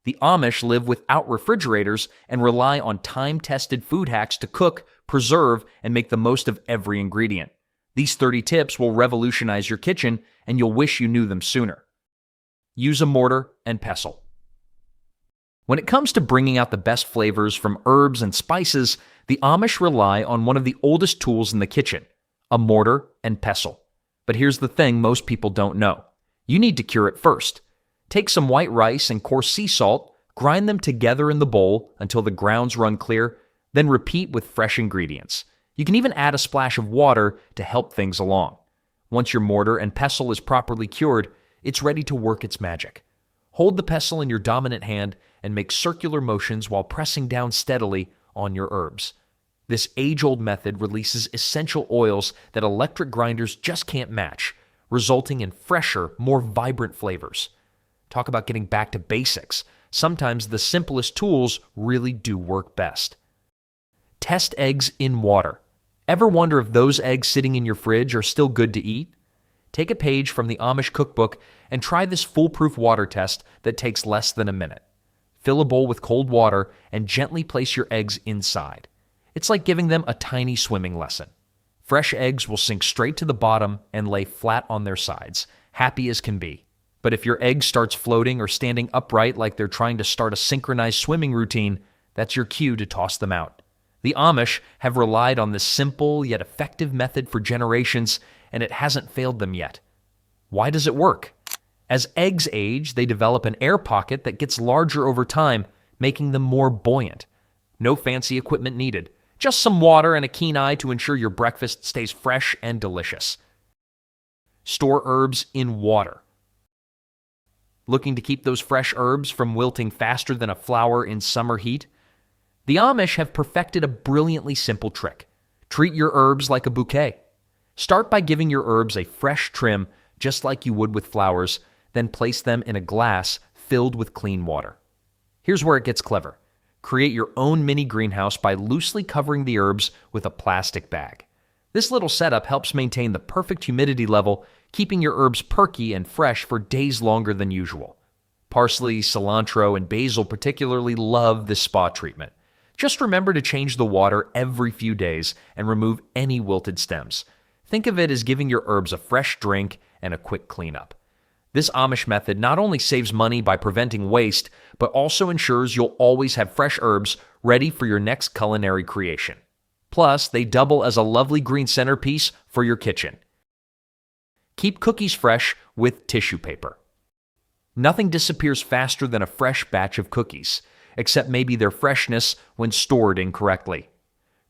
The Amish live without refrigerators and rely on time-tested food hacks to cook, preserve, and make the most of every ingredient. These 30 tips will revolutionize your kitchen, and you'll wish you knew them sooner. Use a mortar and pestle. When it comes to bringing out the best flavors from herbs and spices, the Amish rely on one of the oldest tools in the kitchen, a mortar and pestle. But here's the thing most people don't know. You need to cure it first. Take some white rice and coarse sea salt, grind them together in the bowl until the grounds run clear, then repeat with fresh ingredients. You can even add a splash of water to help things along. Once your mortar and pestle is properly cured, it's ready to work its magic. Hold the pestle in your dominant hand and make circular motions while pressing down steadily on your herbs. This age-old method releases essential oils that electric grinders just can't match, resulting in fresher, more vibrant flavors. Talk about getting back to basics. Sometimes the simplest tools really do work best. Test eggs in water. Ever wonder if those eggs sitting in your fridge are still good to eat? Take a page from the Amish cookbook and try this foolproof water test that takes less than a minute. Fill a bowl with cold water and gently place your eggs inside. It's like giving them a tiny swimming lesson. Fresh eggs will sink straight to the bottom and lay flat on their sides, happy as can be. But if your egg starts floating or standing upright like they're trying to start a synchronized swimming routine, that's your cue to toss them out. The Amish have relied on this simple yet effective method for generations, and it hasn't failed them yet. Why does it work? As eggs age, they develop an air pocket that gets larger over time, making them more buoyant. No fancy equipment needed, just some water and a keen eye to ensure your breakfast stays fresh and delicious. Store herbs in water. Looking to keep those fresh herbs from wilting faster than a flower in summer heat? The Amish have perfected a brilliantly simple trick. Treat your herbs like a bouquet. Start by giving your herbs a fresh trim, just like you would with flowers, then place them in a glass filled with clean water. Here's where it gets clever. Create your own mini greenhouse by loosely covering the herbs with a plastic bag. This little setup helps maintain the perfect humidity level, keeping your herbs perky and fresh for days longer than usual. Parsley, cilantro, and basil particularly love this spa treatment. Just remember to change the water every few days and remove any wilted stems. Think of it as giving your herbs a fresh drink and a quick cleanup. This Amish method not only saves money by preventing waste, but also ensures you'll always have fresh herbs ready for your next culinary creation. Plus, they double as a lovely green centerpiece for your kitchen. Keep cookies fresh with tissue paper. Nothing disappears faster than a fresh batch of cookies, except maybe their freshness when stored incorrectly.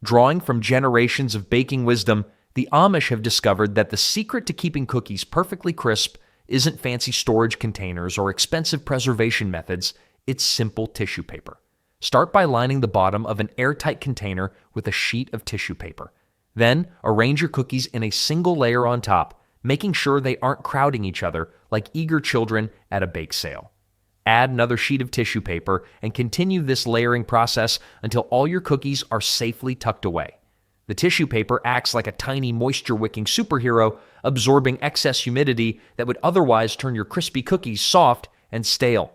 Drawing from generations of baking wisdom, the Amish have discovered that the secret to keeping cookies perfectly crisp isn't fancy storage containers or expensive preservation methods, it's simple tissue paper. Start by lining the bottom of an airtight container with a sheet of tissue paper. Then, arrange your cookies in a single layer on top, making sure they aren't crowding each other like eager children at a bake sale. Add another sheet of tissue paper and continue this layering process until all your cookies are safely tucked away. The tissue paper acts like a tiny moisture-wicking superhero, absorbing excess humidity that would otherwise turn your crispy cookies soft and stale.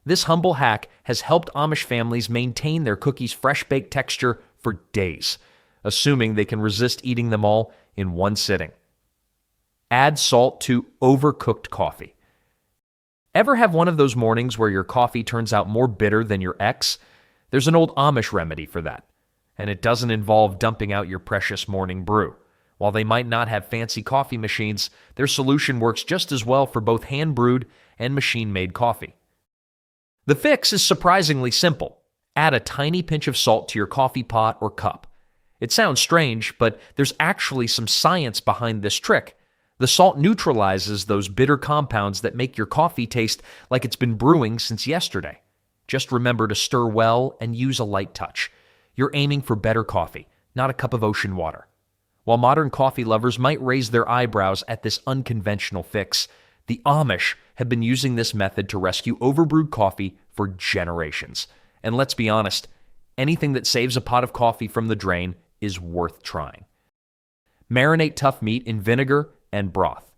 This humble hack has helped Amish families maintain their cookies' fresh-baked texture for days, assuming they can resist eating them all in one sitting. Add salt to overcooked coffee. Ever have one of those mornings where your coffee turns out more bitter than your ex? There's an old Amish remedy for that. And it doesn't involve dumping out your precious morning brew. While they might not have fancy coffee machines, their solution works just as well for both hand-brewed and machine-made coffee. The fix is surprisingly simple. Add a tiny pinch of salt to your coffee pot or cup. It sounds strange, but there's actually some science behind this trick. The salt neutralizes those bitter compounds that make your coffee taste like it's been brewing since yesterday. Just remember to stir well and use a light touch. You're aiming for better coffee, not a cup of ocean water. While modern coffee lovers might raise their eyebrows at this unconventional fix, the Amish have been using this method to rescue overbrewed coffee for generations. And let's be honest, anything that saves a pot of coffee from the drain is worth trying. Marinate tough meat in vinegar and broth.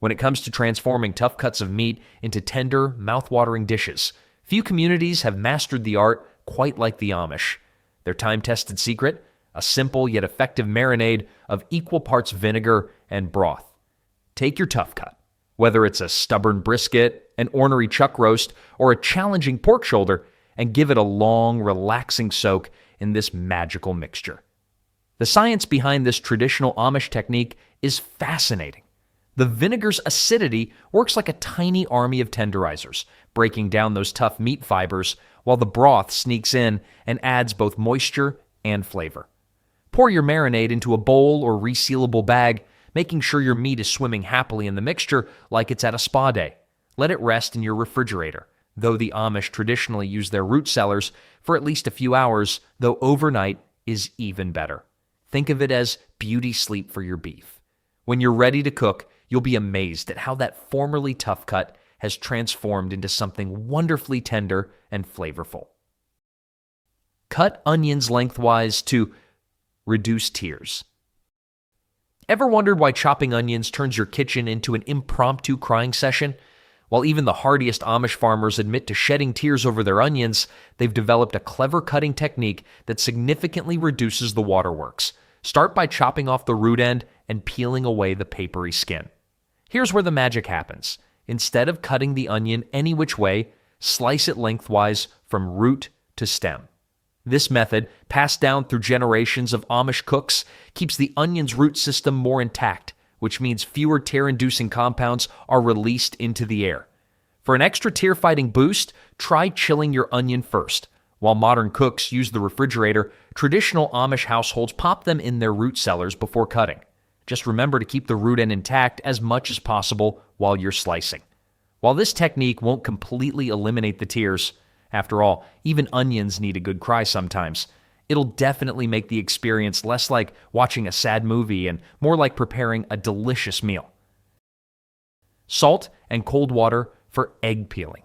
When it comes to transforming tough cuts of meat into tender, mouth-watering dishes, Few communities have mastered the art quite like the Amish. Their time-tested secret? A simple yet effective marinade of equal parts vinegar and broth. Take your tough cut, whether it's a stubborn brisket, an ornery chuck roast, or a challenging pork shoulder, and give it a long, relaxing soak in this magical mixture. The science behind this traditional Amish technique is fascinating. The vinegar's acidity works like a tiny army of tenderizers, breaking down those tough meat fibers, while the broth sneaks in and adds both moisture and flavor. Pour your marinade into a bowl or resealable bag, making sure your meat is swimming happily in the mixture like it's at a spa day. Let it rest in your refrigerator, though the Amish traditionally use their root cellars for at least a few hours, though overnight is even better. Think of it as beauty sleep for your beef. When you're ready to cook, you'll be amazed at how that formerly tough cut has transformed into something wonderfully tender and flavorful. Cut onions lengthwise to reduce tears. Ever wondered why chopping onions turns your kitchen into an impromptu crying session? While even the hardiest Amish farmers admit to shedding tears over their onions, they've developed a clever cutting technique that significantly reduces the waterworks. Start by chopping off the root end and peeling away the papery skin. Here's where the magic happens. Instead of cutting the onion any which way, slice it lengthwise from root to stem. This method, passed down through generations of Amish cooks, keeps the onion's root system more intact, which means fewer tear-inducing compounds are released into the air. For an extra tear-fighting boost, try chilling your onion first. While modern cooks use the refrigerator, traditional Amish households pop them in their root cellars before cutting. Just remember to keep the root end intact as much as possible while you're slicing. While this technique won't completely eliminate the tears, after all, even onions need a good cry sometimes, it'll definitely make the experience less like watching a sad movie and more like preparing a delicious meal. Salt and cold water for egg peeling.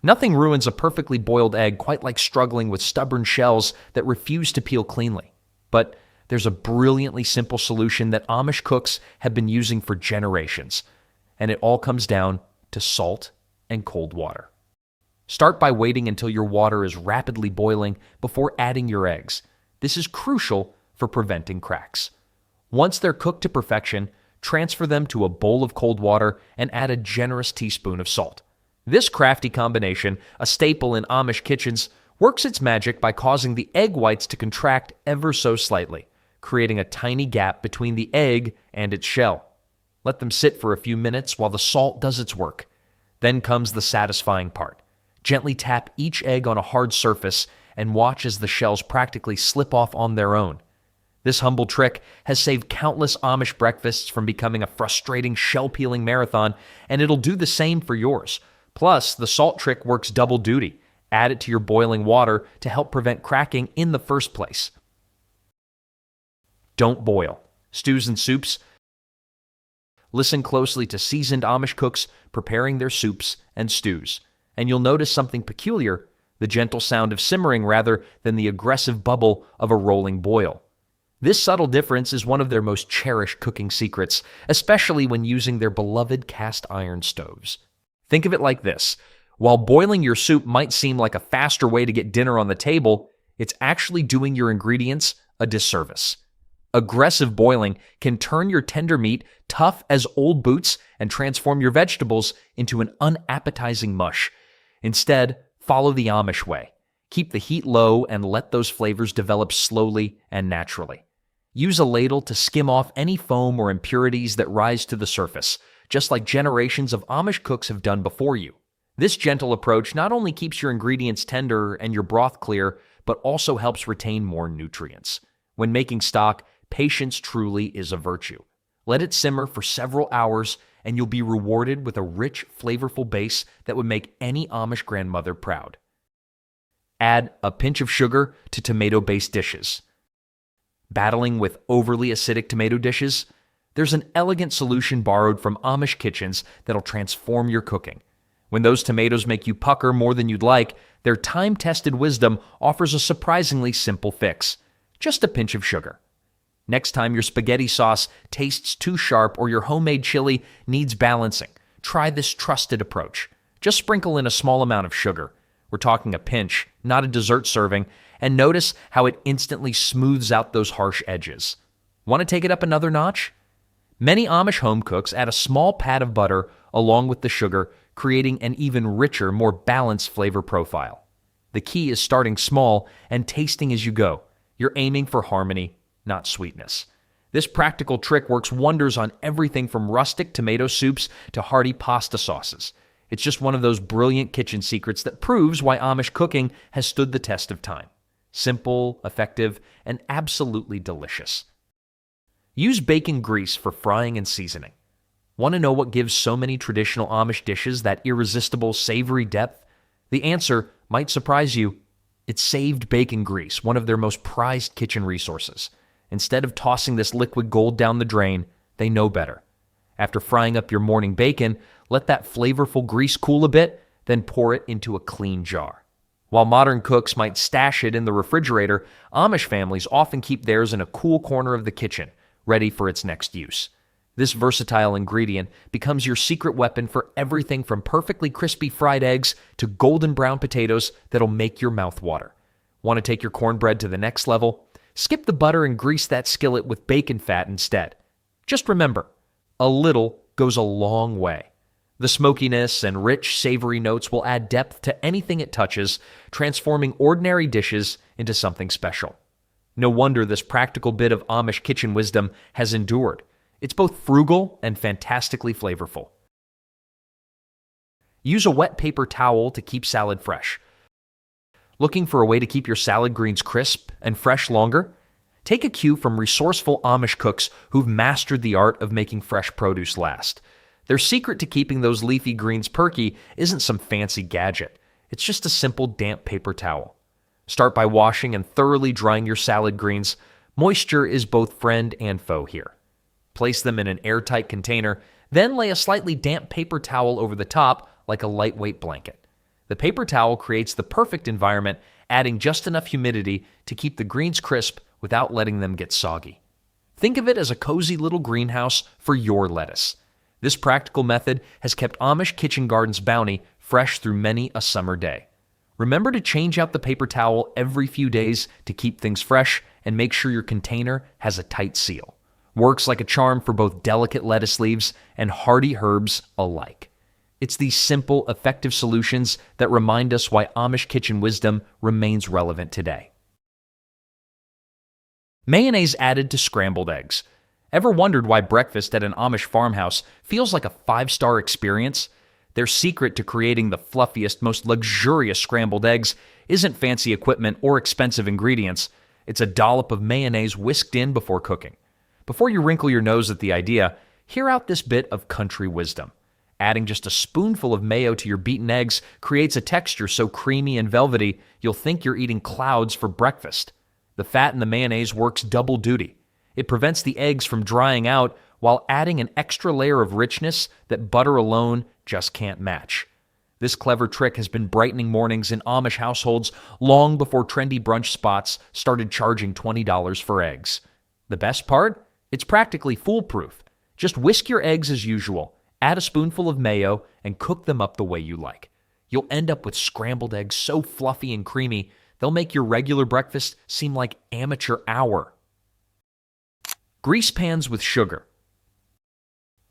Nothing ruins a perfectly boiled egg quite like struggling with stubborn shells that refuse to peel cleanly. But there's a brilliantly simple solution that Amish cooks have been using for generations, and it all comes down to salt and cold water. Start by waiting until your water is rapidly boiling before adding your eggs. This is crucial for preventing cracks. Once they're cooked to perfection, transfer them to a bowl of cold water and add a generous teaspoon of salt. This crafty combination, a staple in Amish kitchens, works its magic by causing the egg whites to contract ever so slightly, creating a tiny gap between the egg and its shell. Let them sit for a few minutes while the salt does its work. Then comes the satisfying part. Gently tap each egg on a hard surface and watch as the shells practically slip off on their own. This humble trick has saved countless Amish breakfasts from becoming a frustrating shell-peeling marathon, and it'll do the same for yours. Plus, the salt trick works double duty. Add it to your boiling water to help prevent cracking in the first place. Don't boil. Stews and soups. Listen closely to seasoned Amish cooks preparing their soups and stews, and you'll notice something peculiar, the gentle sound of simmering rather than the aggressive bubble of a rolling boil. This subtle difference is one of their most cherished cooking secrets, especially when using their beloved cast iron stoves. Think of it like this. While boiling your soup might seem like a faster way to get dinner on the table, it's actually doing your ingredients a disservice. Aggressive boiling can turn your tender meat tough as old boots and transform your vegetables into an unappetizing mush. Instead, follow the Amish way. Keep the heat low and let those flavors develop slowly and naturally. Use a ladle to skim off any foam or impurities that rise to the surface, just like generations of Amish cooks have done before you. This gentle approach not only keeps your ingredients tender and your broth clear, but also helps retain more nutrients. When making stock, patience truly is a virtue. Let it simmer for several hours, and you'll be rewarded with a rich, flavorful base that would make any Amish grandmother proud. Add a pinch of sugar to tomato-based dishes. Battling with overly acidic tomato dishes? There's an elegant solution borrowed from Amish kitchens that'll transform your cooking. When those tomatoes make you pucker more than you'd like, their time-tested wisdom offers a surprisingly simple fix. Just a pinch of sugar. Next time your spaghetti sauce tastes too sharp or your homemade chili needs balancing, try this trusted approach. Just sprinkle in a small amount of sugar. We're talking a pinch, not a dessert serving, and notice how it instantly smooths out those harsh edges. Want to take it up another notch? Many Amish home cooks add a small pat of butter along with the sugar, creating an even richer, more balanced flavor profile. The key is starting small and tasting as you go. You're aiming for harmony, not sweetness. This practical trick works wonders on everything from rustic tomato soups to hearty pasta sauces. It's just one of those brilliant kitchen secrets that proves why Amish cooking has stood the test of time. Simple, effective, and absolutely delicious. Use bacon grease for frying and seasoning. Want to know what gives so many traditional Amish dishes that irresistible savory depth? The answer might surprise you. It's saved bacon grease, one of their most prized kitchen resources. Instead of tossing this liquid gold down the drain, they know better. After frying up your morning bacon, let that flavorful grease cool a bit, then pour it into a clean jar. While modern cooks might stash it in the refrigerator, Amish families often keep theirs in a cool corner of the kitchen, ready for its next use. This versatile ingredient becomes your secret weapon for everything from perfectly crispy fried eggs to golden brown potatoes that'll make your mouth water. Want to take your cornbread to the next level? Skip the butter and grease that skillet with bacon fat instead. Just remember, a little goes a long way. The smokiness and rich, savory notes will add depth to anything it touches, transforming ordinary dishes into something special. No wonder this practical bit of Amish kitchen wisdom has endured. It's both frugal and fantastically flavorful. Use a wet paper towel to keep salad fresh. Looking for a way to keep your salad greens crisp and fresh longer? Take a cue from resourceful Amish cooks who've mastered the art of making fresh produce last. Their secret to keeping those leafy greens perky isn't some fancy gadget. It's just a simple damp paper towel. Start by washing and thoroughly drying your salad greens. Moisture is both friend and foe here. Place them in an airtight container, then lay a slightly damp paper towel over the top like a lightweight blanket. The paper towel creates the perfect environment, adding just enough humidity to keep the greens crisp without letting them get soggy. Think of it as a cozy little greenhouse for your lettuce. This practical method has kept Amish kitchen gardens' bounty fresh through many a summer day. Remember to change out the paper towel every few days to keep things fresh and make sure your container has a tight seal. Works like a charm for both delicate lettuce leaves and hardy herbs alike. It's these simple, effective solutions that remind us why Amish kitchen wisdom remains relevant today. Mayonnaise added to scrambled eggs. Ever wondered why breakfast at an Amish farmhouse feels like a 5-star experience? Their secret to creating the fluffiest, most luxurious scrambled eggs isn't fancy equipment or expensive ingredients. It's a dollop of mayonnaise whisked in before cooking. Before you wrinkle your nose at the idea, hear out this bit of country wisdom. Adding just a spoonful of mayo to your beaten eggs creates a texture so creamy and velvety you'll think you're eating clouds for breakfast. The fat in the mayonnaise works double duty. It prevents the eggs from drying out while adding an extra layer of richness that butter alone just can't match. This clever trick has been brightening mornings in Amish households long before trendy brunch spots started charging $20 for eggs. The best part? It's practically foolproof. Just whisk your eggs as usual, add a spoonful of mayo, and cook them up the way you like. You'll end up with scrambled eggs so fluffy and creamy, they'll make your regular breakfast seem like amateur hour. Grease pans with sugar.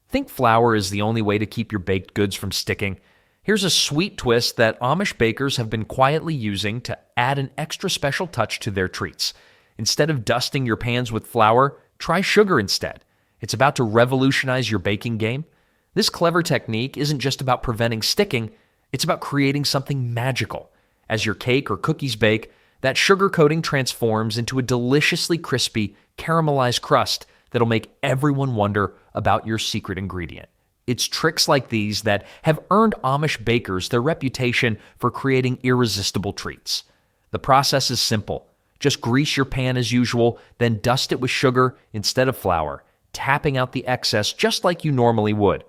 Think flour is the only way to keep your baked goods from sticking? Here's a sweet twist that Amish bakers have been quietly using to add an extra special touch to their treats. Instead of dusting your pans with flour, try sugar instead. It's about to revolutionize your baking game. This clever technique isn't just about preventing sticking, it's about creating something magical. As your cake or cookies bake, that sugar coating transforms into a deliciously crispy, caramelized crust that'll make everyone wonder about your secret ingredient. It's tricks like these that have earned Amish bakers their reputation for creating irresistible treats. The process is simple. Just grease your pan as usual, then dust it with sugar instead of flour, tapping out the excess just like you normally would.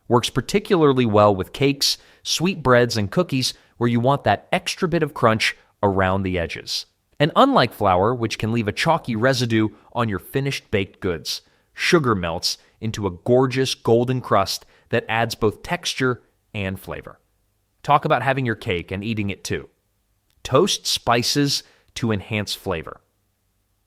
Works particularly well with cakes, sweetbreads, and cookies where you want that extra bit of crunch around the edges. And unlike flour, which can leave a chalky residue on your finished baked goods, sugar melts into a gorgeous golden crust that adds both texture and flavor. talk about having your cake and eating it too. Toast spices to enhance flavor.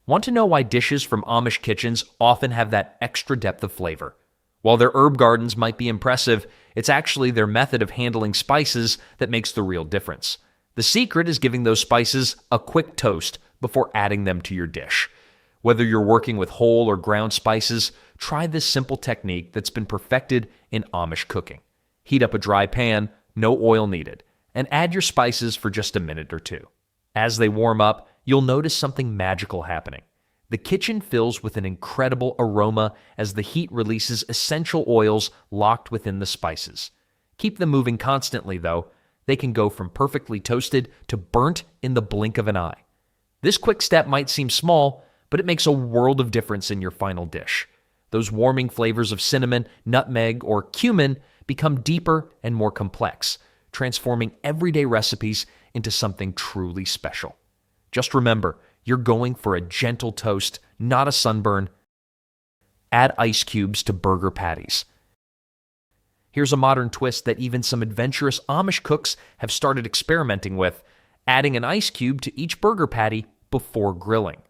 Want to know why dishes from Amish kitchens often have that extra depth of flavor? While their herb gardens might be impressive, it's actually their method of handling spices that makes the real difference. The secret is giving those spices a quick toast before adding them to your dish. Whether you're working with whole or ground spices, try this simple technique that's been perfected in Amish cooking. Heat up a dry pan, no oil needed, and add your spices for just a minute or two. As they warm up, you'll notice something magical happening. The kitchen fills with an incredible aroma as the heat releases essential oils locked within the spices. Keep them moving constantly, though. They can go from perfectly toasted to burnt in the blink of an eye. This quick step might seem small, but it makes a world of difference in your final dish. Those warming flavors of cinnamon, nutmeg, or cumin become deeper and more complex, transforming everyday recipes into something truly special. Just remember, you're going for a gentle toast, not a sunburn. Add ice cubes to burger patties. Here's a modern twist that even some adventurous Amish cooks have started experimenting with, adding an ice cube to each burger patty before grilling.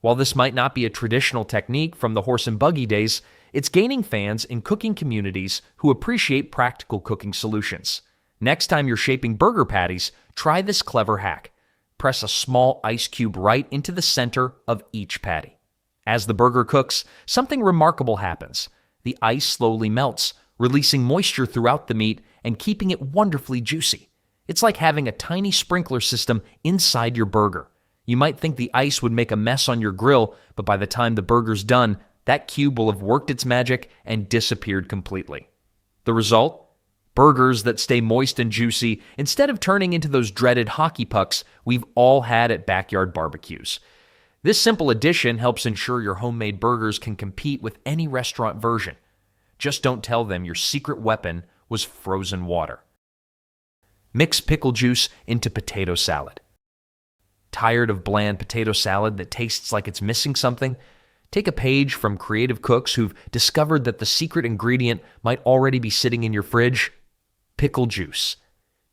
While this might not be a traditional technique from the horse and buggy days, it's gaining fans in cooking communities who appreciate practical cooking solutions. Next time you're shaping burger patties, try this clever hack. Press a small ice cube right into the center of each patty. As the burger cooks, something remarkable happens. The ice slowly melts, releasing moisture throughout the meat and keeping it wonderfully juicy. It's like having a tiny sprinkler system inside your burger. You might think the ice would make a mess on your grill, but by the time the burger's done, that cube will have worked its magic and disappeared completely. The result? Burgers that stay moist and juicy instead of turning into those dreaded hockey pucks we've all had at backyard barbecues. This simple addition helps ensure your homemade burgers can compete with any restaurant version. Just don't tell them your secret weapon was frozen water. Mix pickle juice into potato salad. Tired of bland potato salad that tastes like it's missing something? Take a page from creative cooks who've discovered that the secret ingredient might already be sitting in your fridge: pickle juice.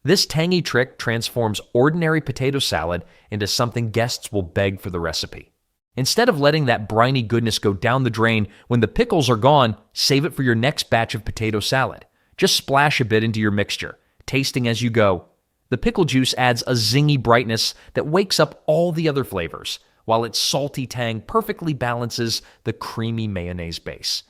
This tangy trick transforms ordinary potato salad into something guests will beg for the recipe. Instead of letting that briny goodness go down the drain when the pickles are gone, save it for your next batch of potato salad. Just splash a bit into your mixture, tasting as you go. The pickle juice adds a zingy brightness that wakes up all the other flavors, while its salty tang perfectly balances the creamy mayonnaise base.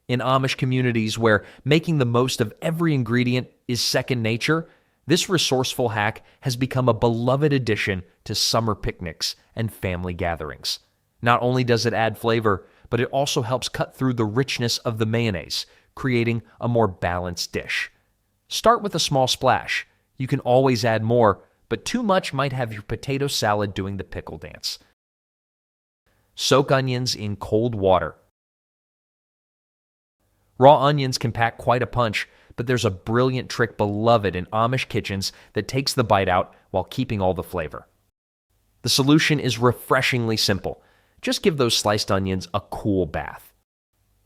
In Amish communities where making the most of every ingredient is second nature, this resourceful hack has become a beloved addition to summer picnics and family gatherings. Not only does it add flavor, but it also helps cut through the richness of the mayonnaise, creating a more balanced dish. Start with a small splash. You can always add more, but too much might have your potato salad doing the pickle dance. Soak onions in cold water. Raw onions can pack quite a punch, but there's a brilliant trick beloved in Amish kitchens that takes the bite out while keeping all the flavor. The solution is refreshingly simple. Just give those sliced onions a cool bath.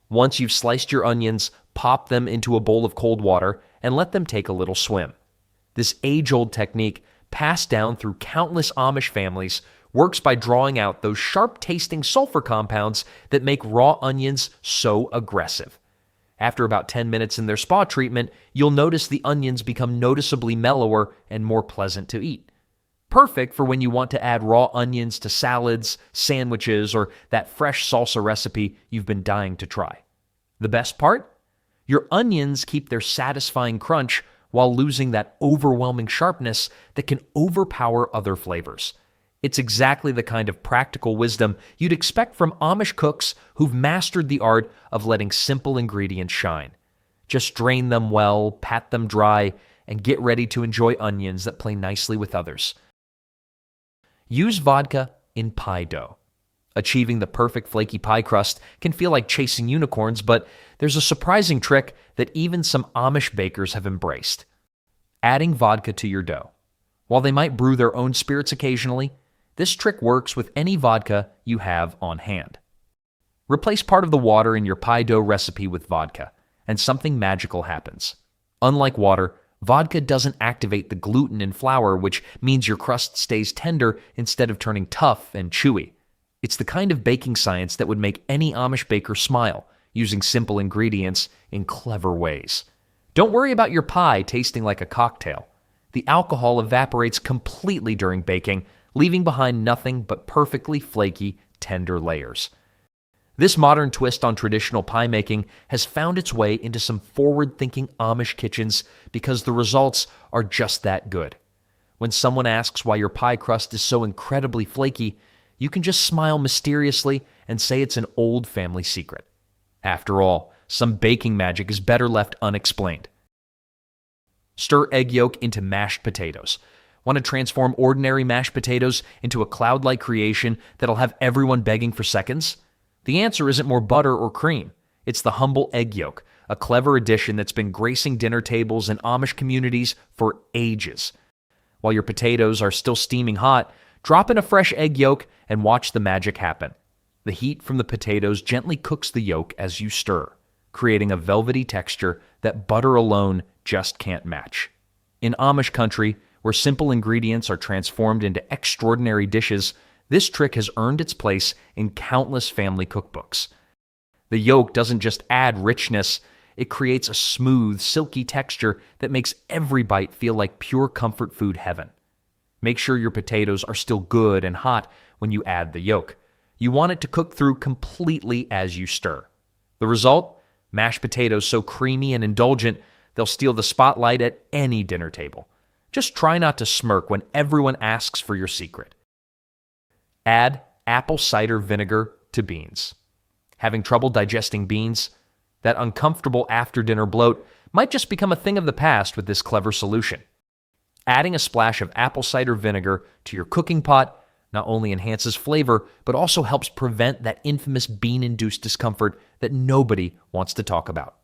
Once you've sliced your onions, pop them into a bowl of cold water and let them take a little swim. This age-old technique, passed down through countless Amish families, works by drawing out those sharp-tasting sulfur compounds that make raw onions so aggressive. After about 10 minutes in their spa treatment, you'll notice the onions become noticeably mellower and more pleasant to eat. Perfect for when you want to add raw onions to salads, sandwiches, or that fresh salsa recipe you've been dying to try. The best part? Your onions keep their satisfying crunch while losing that overwhelming sharpness that can overpower other flavors. It's exactly the kind of practical wisdom you'd expect from Amish cooks who've mastered the art of letting simple ingredients shine. Just drain them well, pat them dry, and get ready to enjoy onions that play nicely with others. Use vodka in pie dough. Achieving the perfect flaky pie crust can feel like chasing unicorns, but there's a surprising trick that even some Amish bakers have embraced: adding vodka to your dough. While they might brew their own spirits occasionally, this trick works with any vodka you have on hand. Replace part of the water in your pie dough recipe with vodka, and something magical happens. Unlike water, Vodka doesn't activate the gluten in flour, which means your crust stays tender instead of turning tough and chewy. It's the kind of baking science that would make any Amish baker smile, using simple ingredients in clever ways. Don't worry about your pie tasting like a cocktail. The alcohol evaporates completely during baking, leaving behind nothing but perfectly flaky, tender layers. This modern twist on traditional pie making has found its way into some forward-thinking Amish kitchens because the results are just that good. When someone asks why your pie crust is so incredibly flaky, you can just smile mysteriously and say it's an old family secret. After all, some baking magic is better left unexplained. Stir egg yolk into mashed potatoes. Want to transform ordinary mashed potatoes into a cloud-like creation that'll have everyone begging for seconds? The answer isn't more butter or cream. It's the humble egg yolk, a clever addition that's been gracing dinner tables in Amish communities for ages. While your potatoes are still steaming hot, drop in a fresh egg yolk and watch the magic happen. The heat from the potatoes gently cooks the yolk as you stir, creating a velvety texture that butter alone just can't match. In Amish country, where simple ingredients are transformed into extraordinary dishes, this trick has earned its place in countless family cookbooks. The yolk doesn't just add richness, it creates a smooth, silky texture that makes every bite feel like pure comfort food heaven. Make sure your potatoes are still good and hot when you add the yolk. You want it to cook through completely as you stir. The result? Mashed potatoes so creamy and indulgent, they'll steal the spotlight at any dinner table. Just try not to smirk when everyone asks for your secret. Add apple cider vinegar to beans. Having trouble digesting beans? That uncomfortable after-dinner bloat might just become a thing of the past with this clever solution. Adding a splash of apple cider vinegar to your cooking pot not only enhances flavor, but also helps prevent that infamous bean-induced discomfort that nobody wants to talk about.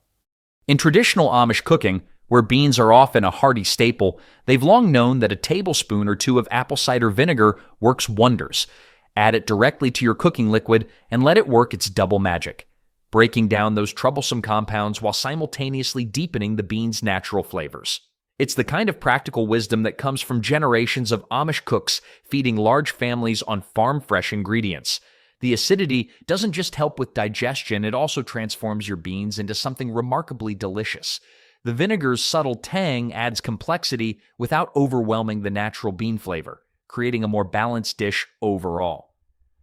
In traditional Amish cooking, where beans are often a hearty staple, they've long known that a tablespoon or two of apple cider vinegar works wonders. Add it directly to your cooking liquid and let it work its double magic, breaking down those troublesome compounds while simultaneously deepening the beans' natural flavors. It's the kind of practical wisdom that comes from generations of Amish cooks feeding large families on farm-fresh ingredients. The acidity doesn't just help with digestion, it also transforms your beans into something remarkably delicious. The vinegar's subtle tang adds complexity without overwhelming the natural bean flavor, creating a more balanced dish overall.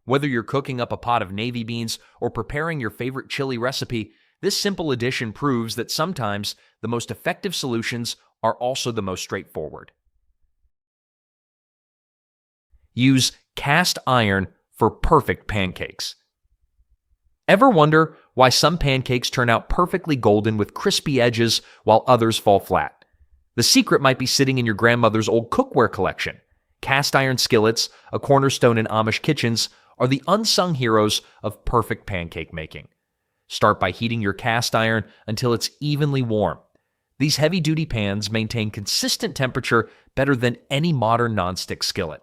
Whether you're cooking up a pot of navy beans or preparing your favorite chili recipe, this simple addition proves that sometimes the most effective solutions are also the most straightforward. Use cast iron for perfect pancakes. Ever wonder why some pancakes turn out perfectly golden with crispy edges while others fall flat? The secret might be sitting in your grandmother's old cookware collection. Cast iron skillets, a cornerstone in Amish kitchens, are the unsung heroes of perfect pancake making. Start by heating your cast iron until it's evenly warm. These heavy-duty pans maintain consistent temperature better than any modern nonstick skillet.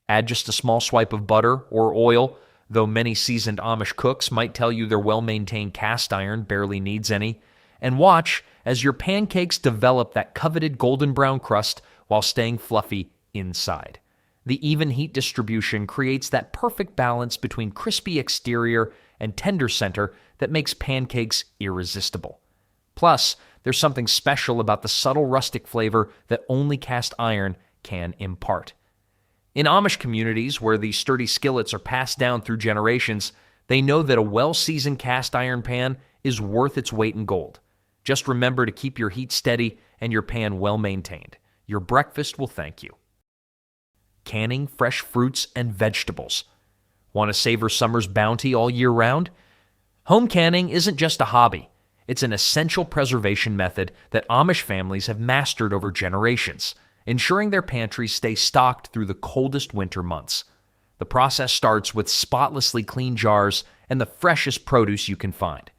Add just a small swipe of butter or oil, though many seasoned Amish cooks might tell you their well-maintained cast iron barely needs any, and watch as your pancakes develop that coveted golden brown crust while staying fluffy inside. The even heat distribution creates that perfect balance between crispy exterior and tender center that makes pancakes irresistible. Plus, there's something special about the subtle rustic flavor that only cast iron can impart. In Amish communities where these sturdy skillets are passed down through generations, they know that a well-seasoned cast iron pan is worth its weight in gold. Just remember to keep your heat steady and your pan well-maintained. Your breakfast will thank you. Canning fresh fruits and vegetables. Want to savor summer's bounty all year round? Home canning isn't just a hobby. It's an essential preservation method that Amish families have mastered over generations, ensuring their pantries stay stocked through the coldest winter months. The process starts with spotlessly clean jars and the freshest produce you can find.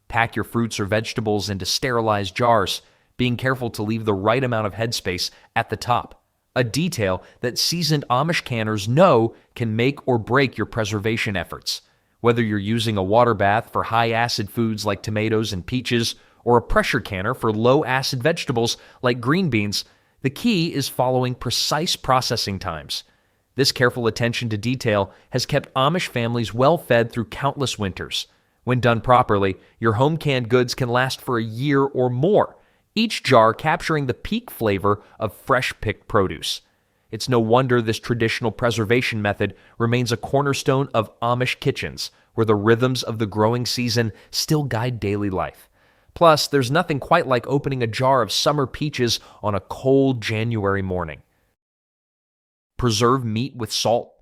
Pack your fruits or vegetables into sterilized jars, being careful to leave the right amount of headspace at the top, a detail that seasoned Amish canners know can make or break your preservation efforts. Whether you're using a water bath for high-acid foods like tomatoes and peaches, or a pressure canner for low-acid vegetables like green beans, the key is following precise processing times. This careful attention to detail has kept Amish families well-fed through countless winters. When done properly, your home canned goods can last for a year or more, each jar capturing the peak flavor of fresh-picked produce. It's no wonder this traditional preservation method remains a cornerstone of Amish kitchens, where the rhythms of the growing season still guide daily life. Plus, there's nothing quite like opening a jar of summer peaches on a cold January morning. Preserve meat with salt.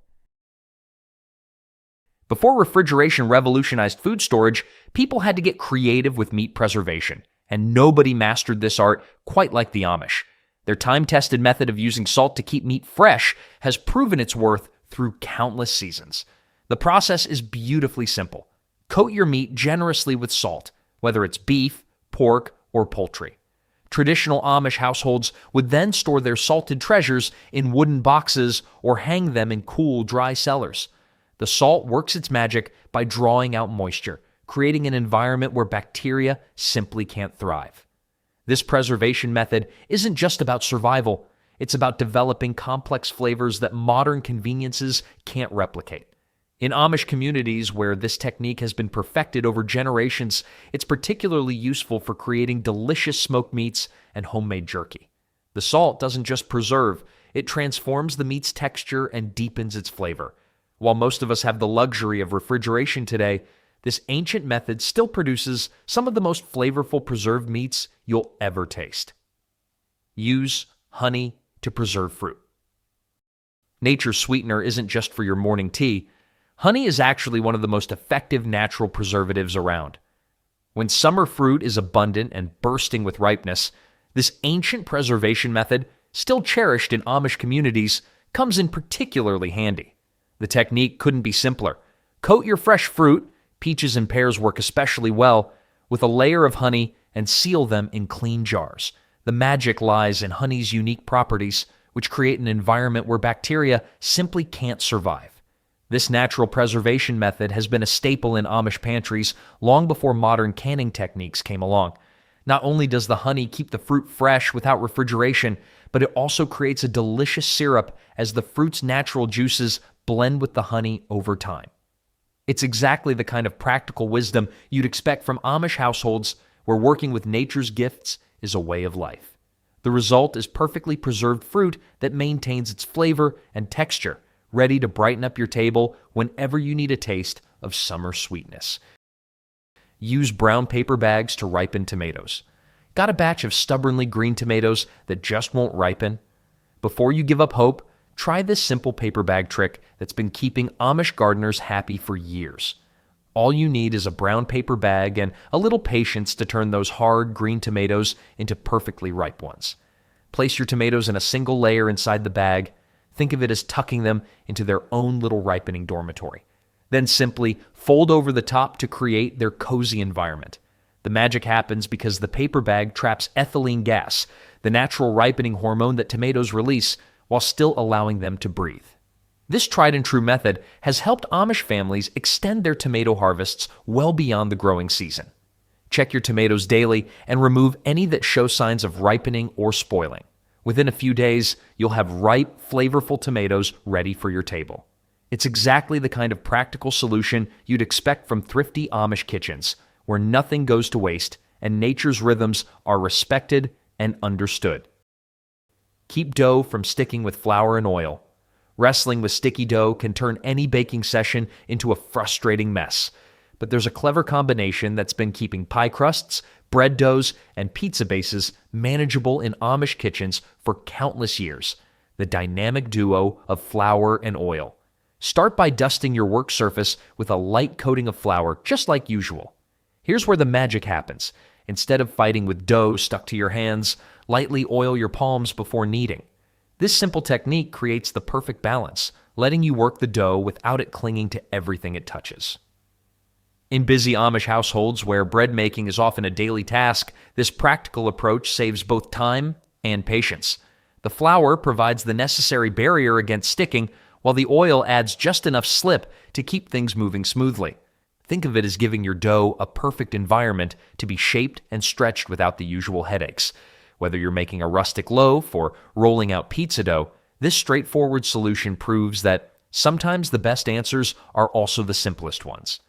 Before refrigeration revolutionized food storage, people had to get creative with meat preservation, and nobody mastered this art quite like the Amish. Their time-tested method of using salt to keep meat fresh has proven its worth through countless seasons. The process is beautifully simple. Coat your meat generously with salt, whether it's beef, pork, or poultry. Traditional Amish households would then store their salted treasures in wooden boxes or hang them in cool, dry cellars. The salt works its magic by drawing out moisture, creating an environment where bacteria simply can't thrive. This preservation method isn't just about survival, it's about developing complex flavors that modern conveniences can't replicate. In Amish communities where this technique has been perfected over generations, it's particularly useful for creating delicious smoked meats and homemade jerky. The salt doesn't just preserve, it transforms the meat's texture and deepens its flavor. While most of us have the luxury of refrigeration today, this ancient method still produces some of the most flavorful preserved meats you'll ever taste. Use honey to preserve fruit. Nature's sweetener isn't just for your morning tea. Honey is actually one of the most effective natural preservatives around. When summer fruit is abundant and bursting with ripeness, this ancient preservation method, still cherished in Amish communities, comes in particularly handy. The technique couldn't be simpler. Coat your fresh fruit, peaches and pears work especially well, with a layer of honey and seal them in clean jars. The magic lies in honey's unique properties, which create an environment where bacteria simply can't survive. This natural preservation method has been a staple in Amish pantries long before modern canning techniques came along. Not only does the honey keep the fruit fresh without refrigeration, but it also creates a delicious syrup as the fruit's natural juices blend with the honey over time. It's exactly the kind of practical wisdom you'd expect from Amish households where working with nature's gifts is a way of life. The result is perfectly preserved fruit that maintains its flavor and texture, ready to brighten up your table whenever you need a taste of summer sweetness. Use brown paper bags to ripen tomatoes. Got a batch of stubbornly green tomatoes that just won't ripen? Before you give up hope, try this simple paper bag trick that's been keeping Amish gardeners happy for years. All you need is a brown paper bag and a little patience to turn those hard green tomatoes into perfectly ripe ones. Place your tomatoes in a single layer inside the bag. Think of it as tucking them into their own little ripening dormitory. Then simply fold over the top to create their cozy environment. The magic happens because the paper bag traps ethylene gas, the natural ripening hormone that tomatoes release, while still allowing them to breathe. This tried-and-true method has helped Amish families extend their tomato harvests well beyond the growing season. Check your tomatoes daily and remove any that show signs of ripening or spoiling. Within a few days, you'll have ripe, flavorful tomatoes ready for your table. It's exactly the kind of practical solution you'd expect from thrifty Amish kitchens, where nothing goes to waste and nature's rhythms are respected and understood. Keep dough from sticking with flour and oil. Wrestling with sticky dough can turn any baking session into a frustrating mess. But there's a clever combination that's been keeping pie crusts, bread doughs, and pizza bases manageable in Amish kitchens for countless years: the dynamic duo of flour and oil. Start by dusting your work surface with a light coating of flour, just like usual. Here's where the magic happens. Instead of fighting with dough stuck to your hands, lightly oil your palms before kneading. This simple technique creates the perfect balance, letting you work the dough without it clinging to everything it touches. In busy Amish households where bread making is often a daily task, this practical approach saves both time and patience. The flour provides the necessary barrier against sticking, while the oil adds just enough slip to keep things moving smoothly. Think of it as giving your dough a perfect environment to be shaped and stretched without the usual headaches. Whether you're making a rustic loaf or rolling out pizza dough, this straightforward solution proves that sometimes the best answers are also the simplest ones.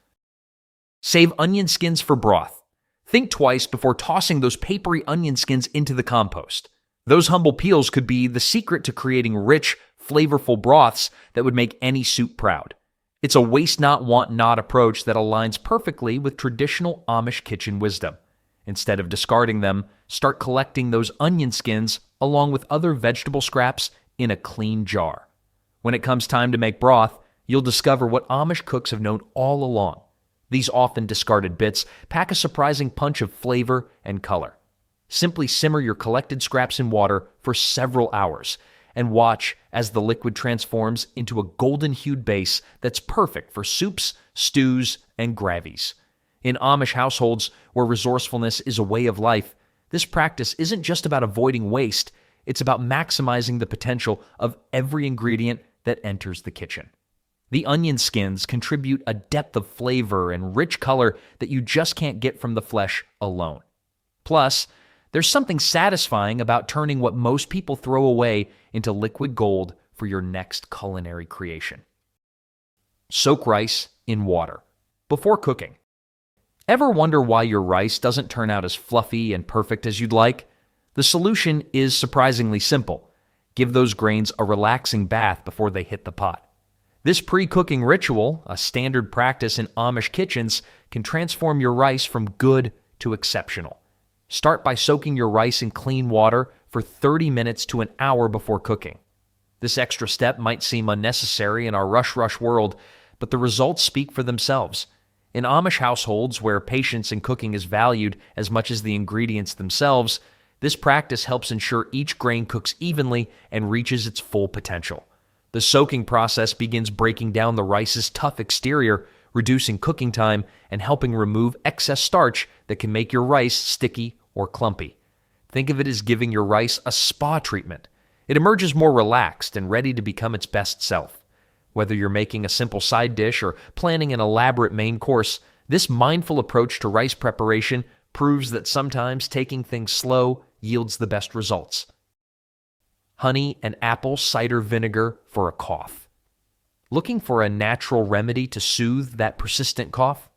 Save onion skins for broth. Think twice before tossing those papery onion skins into the compost. Those humble peels could be the secret to creating rich, flavorful broths that would make any soup proud. It's a waste not, want not approach that aligns perfectly with traditional Amish kitchen wisdom. Instead of discarding them, start collecting those onion skins along with other vegetable scraps in a clean jar. When it comes time to make broth, you'll discover what Amish cooks have known all along. These often discarded bits pack a surprising punch of flavor and color. Simply simmer your collected scraps in water for several hours and watch as the liquid transforms into a golden-hued base that's perfect for soups, stews, and gravies. In Amish households where resourcefulness is a way of life, this practice isn't just about avoiding waste, it's about maximizing the potential of every ingredient that enters the kitchen. The onion skins contribute a depth of flavor and rich color that you just can't get from the flesh alone. Plus, there's something satisfying about turning what most people throw away into liquid gold for your next culinary creation. Soak rice in water before cooking. Ever wonder why your rice doesn't turn out as fluffy and perfect as you'd like? The solution is surprisingly simple. Give those grains a relaxing bath before they hit the pot. This pre-cooking ritual, a standard practice in Amish kitchens, can transform your rice from good to exceptional. Start by soaking your rice in clean water for 30 minutes to an hour before cooking. This extra step might seem unnecessary in our rush world, but the results speak for themselves. In Amish households where patience in cooking is valued as much as the ingredients themselves, this practice helps ensure each grain cooks evenly and reaches its full potential. The soaking process begins breaking down the rice's tough exterior, reducing cooking time, and helping remove excess starch that can make your rice sticky or clumpy. Think of it as giving your rice a spa treatment. It emerges more relaxed and ready to become its best self. Whether you're making a simple side dish or planning an elaborate main course, this mindful approach to rice preparation proves that sometimes taking things slow yields the best results. Honey and apple cider vinegar for a cough. Looking for a natural remedy to soothe that persistent cough?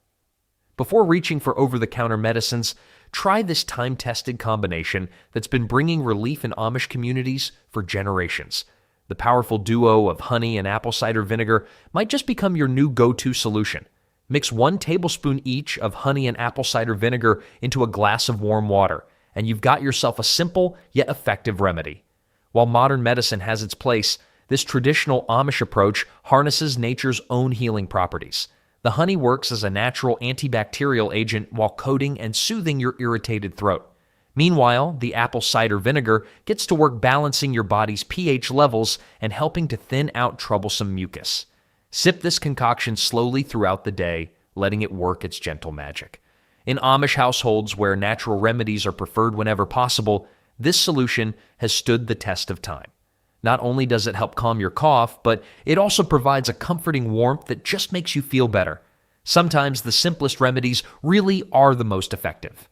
Before reaching for over-the-counter medicines, try this time-tested combination that's been bringing relief in Amish communities for generations. The powerful duo of honey and apple cider vinegar might just become your new go-to solution. Mix 1 tablespoon each of honey and apple cider vinegar into a glass of warm water, and you've got yourself a simple yet effective remedy. While modern medicine has its place, this traditional Amish approach harnesses nature's own healing properties. The honey works as a natural antibacterial agent while coating and soothing your irritated throat. Meanwhile, the apple cider vinegar gets to work balancing your body's pH levels and helping to thin out troublesome mucus. Sip this concoction slowly throughout the day, letting it work its gentle magic. In Amish households where natural remedies are preferred whenever possible, this solution has stood the test of time. Not only does it help calm your cough, but it also provides a comforting warmth that just makes you feel better. Sometimes the simplest remedies really are the most effective.